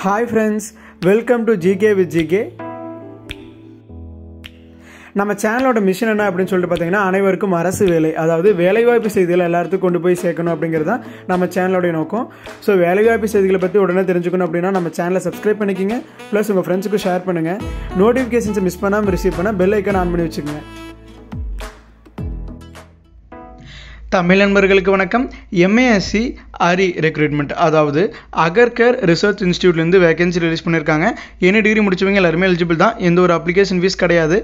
Hi friends, welcome to GK with GK. நம்ம சேனலோட mission என்ன அப்படின்னு சொல்லிட்டு பார்த்தீங்கன்னா அனைவருக்கும் அரசு வேலை, அதாவது வேலைவாய்ப்பு செய்திகளை எல்லாத்துக்கும் கொண்டு போய் சேர்க்கணும் அப்படிங்கிறது தான் நம்ம சேனலோடைய நோக்கம். ஸோ வேலைவாய்ப்பு செய்திகளை பற்றி உடனே தெரிஞ்சுக்கணும் அப்படின்னா நம்ம சேனலை சப்ஸ்கிரைப் பண்ணிக்கிங்க, ப்ளஸ் உங்கள் ஃப்ரெண்ட்ஸுக்கும் ஷேர் பண்ணுங்கள். நோட்டிஃபிகேஷன்ஸை மிஸ் பண்ணாமல் ரிசீவ் பண்ண பெல் ஐக்கான் ஆன் பண்ணி வச்சுக்கோங்க. தமிழ் நண்பர்களுக்கு வணக்கம். எம்ஏஎஸ்சி அரி ரெக்ரூட்மெண்ட், அதாவது அகர்கர் ரிசர்ச் இன்ஸ்டியூட்லேருந்து வேகன்சி ரிலீஸ் பண்ணியிருக்காங்க. என்ன டிகிரி முடிச்சவங்க எல்லாருமே எலிஜிபிள் தான். எந்த ஒரு அப்ளிகேஷன் ஃபீஸ் கிடையாது.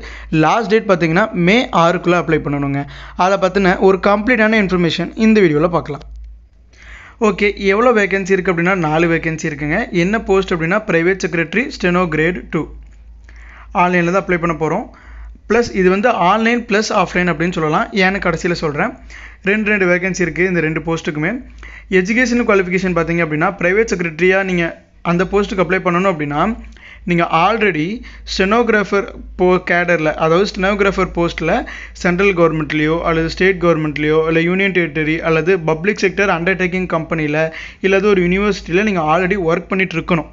லாஸ்ட் டேட் பார்த்தீங்கன்னா May 6 அப்ளை பண்ணணுங்க. அதை பற்றின ஒரு கம்ப்ளீட்டான இன்ஃபர்மேஷன் இந்த வீடியோவில் பார்க்கலாம். ஓகே, எவ்வளோ வேகன்சி இருக்குது அப்படின்னா 4 வேகன்சி இருக்குங்க. என்ன போஸ்ட் அப்படின்னா ப்ரைவேட் செக்ரட்டரி ஸ்டெனோ கிரேட் 2 ஆன்லைனில் தான் அப்ளை பண்ண போகிறோம். ப்ளஸ் இது வந்து ஆன்லைன் ப்ளஸ் ஆஃப்லைன் அப்படின்னு சொல்லலாம். ஏன்னு கடைசியில் சொல்கிறேன். ரெண்டு வேகன்சி இருக்குது இந்த 2 போஸ்ட்டுக்குமே. எஜுகேஷன் குவாலிஃபிகேஷன் பார்த்தீங்க அப்படின்னா ப்ரைவேட் செக்ரட்டரியாக நீங்கள் அந்த போஸ்ட்டுக்கு அப்ளை பண்ணணும் அப்படின்னா நீங்கள் ஆல்ரெடி ஸ்டெனோகிராஃபர் கேடரில், அதாவது ஸ்டெனோகிராஃபர் போஸ்ட்டில் சென்ட்ரல் கவர்மெண்ட்லேயோ அல்லது ஸ்டேட் கவர்மெண்ட்லேயோ இல்லை யூனியன் டெரிட்டரி அல்லது பப்ளிக் செக்டர் அண்டர்டேக்கிங் கம்பெனியில் இல்லாத ஒரு யூனிவர்சிட்டியில் நீங்கள் ஆல்ரெடி ஒர்க் பண்ணிகிட்டு இருக்கணும்.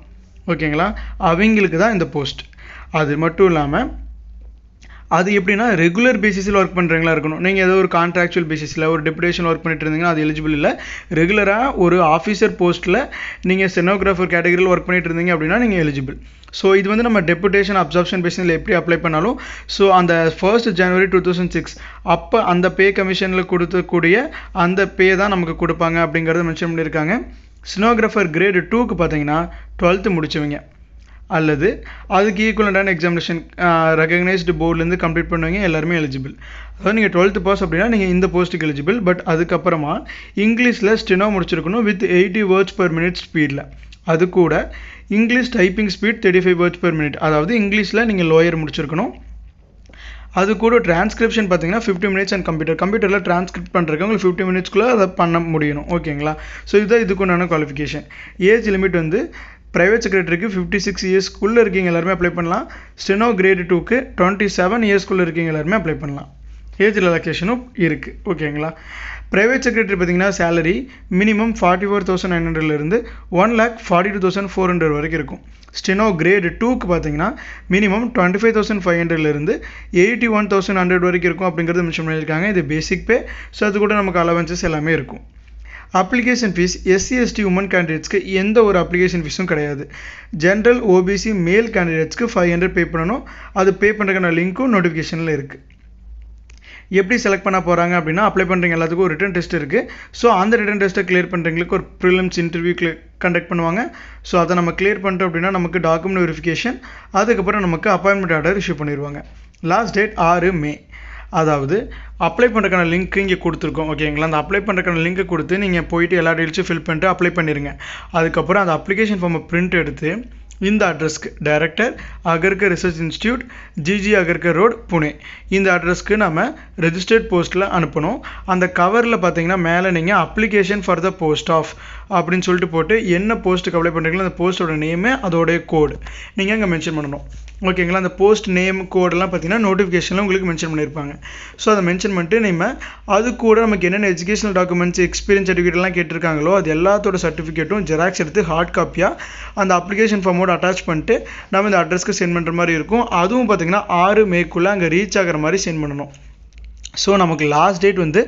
ஓகேங்களா? அவங்களுக்கு தான் இந்த போஸ்ட். அது மட்டும் இல்லாமல் அது எப்படின்னா ரெகுலர் பேசிஸில் ஒர்க் பண்ணுறீங்களா இருக்கணும். நீங்கள் ஏதோ ஒரு கான்ட்ராக்சுவல் பேசிஸில் ஒரு டெபுடேஷன் ஒர்க் பண்ணிட்டு இருந்தீங்கன்னா அது எலிஜிபிள் இல்லை. ரெகுலராக ஒரு ஆஃபீஸர் போஸ்ட்டில் நீங்கள் ஸ்டெனோகிராஃபர் கேட்டகரியில் ஒர்க் பண்ணிட்டு இருந்தீங்க அப்படின்னா நீங்கள் எலிஜிபிள். ஸோ இது வந்து நம்ம டெபுடேஷன் அப்சார்ப்ஷன் பேசிஸில் எப்படி அப்ளை பண்ணாலும் ஸோ அந்த 1 January 2006 அப்போ அந்த பே கமிஷனில் கொடுக்கக்கூடிய அந்த பே தான் நமக்கு கொடுப்பாங்க அப்படிங்கிறத மென்ஷன் பண்ணியிருக்காங்க. ஸ்டெனோகிராஃபர் கிரேடு 2க்கு பார்த்தீங்கன்னா 12th முடிச்சவங்க அல்லது அதுக்கு ஈக்குவலண்டான எக்ஸாமினேஷன் ரெகக்னைஸ்டு போர்ட்லேருந்து கம்ப்ளீட் பண்ணுவீங்க எல்லாருமே எலிஜிபிள். அதாவது நீங்கள் 12th பாஸ் அப்படின்னா நீங்கள் இந்த போஸ்ட்டுக்கு எலிஜிபிள். பட் அதுக்கப்புறமா இங்கிலீஷில் ஸ்டெனோ முடிச்சிருக்கணும் வித் 80 words per minute ஸ்பீடில். அது கூட English typing speed 35 words per minute, அதாவது இங்கிலீஷில் நீங்கள் லோயர் முடிச்சிருக்கணும். அது கூட டிரான்ஸ்கிரிப்ஷன் பார்த்தீங்கன்னா 50 minutes அண்ட் கம்ப்யூட்டரில் டிரான்ஸ்கிரிப்ட் பண்ணுறதுக்கு உங்களுக்கு 50 minutesக்குள்ளே அதை பண்ண முடியணும். ஓகேங்களா? ஸோ இதுதான் இதுக்குண்டான குவாலிஃபிகேஷன். ஏஜ் லிமிட் வந்து ப்ரைவேட் செக்ரட்டரிக்கு 56 yearsக்குள்ளே இருக்கீங்க எல்லாருமே அப்ளை பண்ணலாம். ஸ்டெனோ கிரேடு 2க்கு 27 yearsக்குள்ளே இருக்கீங்க எல்லாருமே அப்ளை பண்ணலாம். ஏஜ் ரிலாக்ஸேஷனும் இருக்குது. ஓகேங்களா? ப்ரைவேட் செக்ரட்டரி பார்த்தீங்கன்னா சேலரி மினிமம் 44,900 1,42,400 வரைக்கும் இருக்கும். ஸ்டெனோ கிரேடு 2க்கு பார்த்தீங்கன்னா மினிமம் 25,500 81,100 வரைக்கும் இருக்கும் அப்படிங்கிறது மென்ஷன் பண்ணியிருக்காங்க. இது பேசிக் பே. ஸோ அது கூட நமக்கு அலவன்சஸ் எல்லாமே இருக்கும். அப்ளிகேஷன் ஃபீஸ் SC/ST உமன் கேண்டிடேட்ஸ்க்கு எந்த ஒரு அப்ளிகேஷன் ஃபீஸும் கிடையாது. ஜென்ரல் OBC மேல் கேண்டிடேட்ஸ்க்கு 500 பே பண்ணணும். அது பே பண்ணுறதுக்கான லிங்க்கும் நோட்டிஃபிகேஷனில் இருக்குது. எப்படி செலக்ட் பண்ண போகிறாங்க அப்படின்னா அப்ளை பண்ணுறீங்க எல்லாத்துக்கும் ஒரு ரிட்டன் டெஸ்ட் இருக்குது. ஸோ அந்த ரிட்டன் டெஸ்ட்டை கிளியர் பண்ணுறவங்களுக்கு ஒரு ப்ரிலிம்ஸ் இன்டர்வியூ கண்டக்ட் பண்ணுவாங்க. ஸோ அதை நம்ம கிளியர் பண்ணிட்டோம் அப்படின்னா நமக்கு டாக்குமெண்ட் வெரிஃபிகேஷன், அதுக்கப்புறம் நமக்கு அப்பாயின்மெண்ட் ஆர்டர் இஷ்யூ பண்ணிடுவாங்க. Last date 6 May. அதாவது அப்ளை பண்ணுறதுக்கான லிங்க் இங்கே கொடுத்துருக்கோம். ஓகேங்களா? அந்த அப்ளை பண்ணுறதுக்கான லிங்க்கை கொடுத்து நீங்கள் போயிட்டு எல்லா டீட்டெயில்ஸும் ஃபில் பண்ணிட்டு அப்ளை பண்ணிடுங்க. அதுக்கப்புறம் அந்த அப்ளிகேஷன் ஃபார்மை பிரிண்ட் எடுத்து இந்த அட்ரஸ்க்கு director Agarkar research institute GG Agarkar road Pune இந்த அட்ரஸ்க்கு நம்ம ரெஜிஸ்டர்ட் போஸ்ட்டில் அனுப்பணும். அந்த கவரில் பார்த்தீங்கன்னா மேலே நீங்கள் application for the post of அப்படின்னு சொல்லிட்டு போட்டு என்ன போஸ்ட்டுக்கு அப்ளை பண்ணுறீங்களோ அந்த போஸ்ட்டோட நேமு அதோடைய கோடு நீங்கள் அங்கே மென்ஷன் பண்ணணும். ஓகேங்களா? அந்த போஸ்ட் நேம் கோடெல்லாம் பார்த்தீங்கன்னா நோட்டிஃபிகேஷனில் உங்களுக்கு மென்ஷன் பண்ணியிருப்பாங்க. ஸோ அதை மென்ஷன் பண்ணிட்டு நம்ம அது கூட நமக்கு என்னென்ன எஜுகேஷனல் டாக்குமெண்ட்ஸ் எக்ஸ்பீரியன்ஸ் சர்டிஃபிகேட்லாம் கேட்டிருக்காங்களோ அது எல்லாத்தோட சர்டிஃபிகேட்டும் ஜெராக்ஸ் எடுத்து ஹார்ட் காப்பியாக அந்த அப்ளிகேஷன் ஃபார்மோட அட்டாச் பண்ணிட்டு நம்ம இந்த அட்ரஸ்க்கு சென்ட் பண்ணுற மாதிரி இருக்கும். அதுவும் பார்த்தீங்கன்னா 6 Mayக்குள்ளே அங்கே ரீச் ஆகிற மாதிரி சென்ட் பண்ணணும். ஸோ நமக்கு லாஸ்ட் டேட் வந்து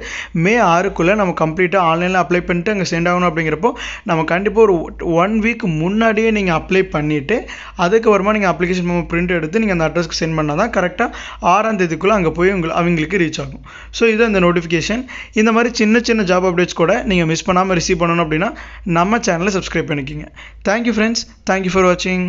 May 6க்குள்ளே நம்ம கம்ப்ளீட்டாக ஆன்லைனில் அப்ளை பண்ணிட்டு அங்கே சென்ட் ஆகணும். அப்படிங்கிறப்போ நம்ம கண்டிப்பாக ஒரு 1 week முன்னாடியே நீங்கள் அப்ளை பண்ணிவிட்டு அதுக்கப்புறமா நீங்கள் அப்ளிகேஷன் ஃபார்ம் பிரிண்ட் எடுத்து நீங்கள் அந்த அட்ரஸ்க்கு சென்ட் பண்ணால் தான் கரெக்டாக 6ஆம் தேதிக்குள்ளே அங்கே போய் அவங்களுக்கு ரீச் ஆகும். ஸோ இதுதான் இந்த நோட்டிஃபிகேஷன். இந்த மாதிரி சின்ன ஜாப் அப்டேட்ஸ் கூட நீங்கள் மிஸ் பண்ணாமல் ரிசீவ் பண்ணணும் அப்படின்னா நம்ம சேனலை சப்ஸ்கிரைப் பண்ணிக்கிங்க. Thank you friends. தேங்க்யூ ஃபார் வாட்சிங்.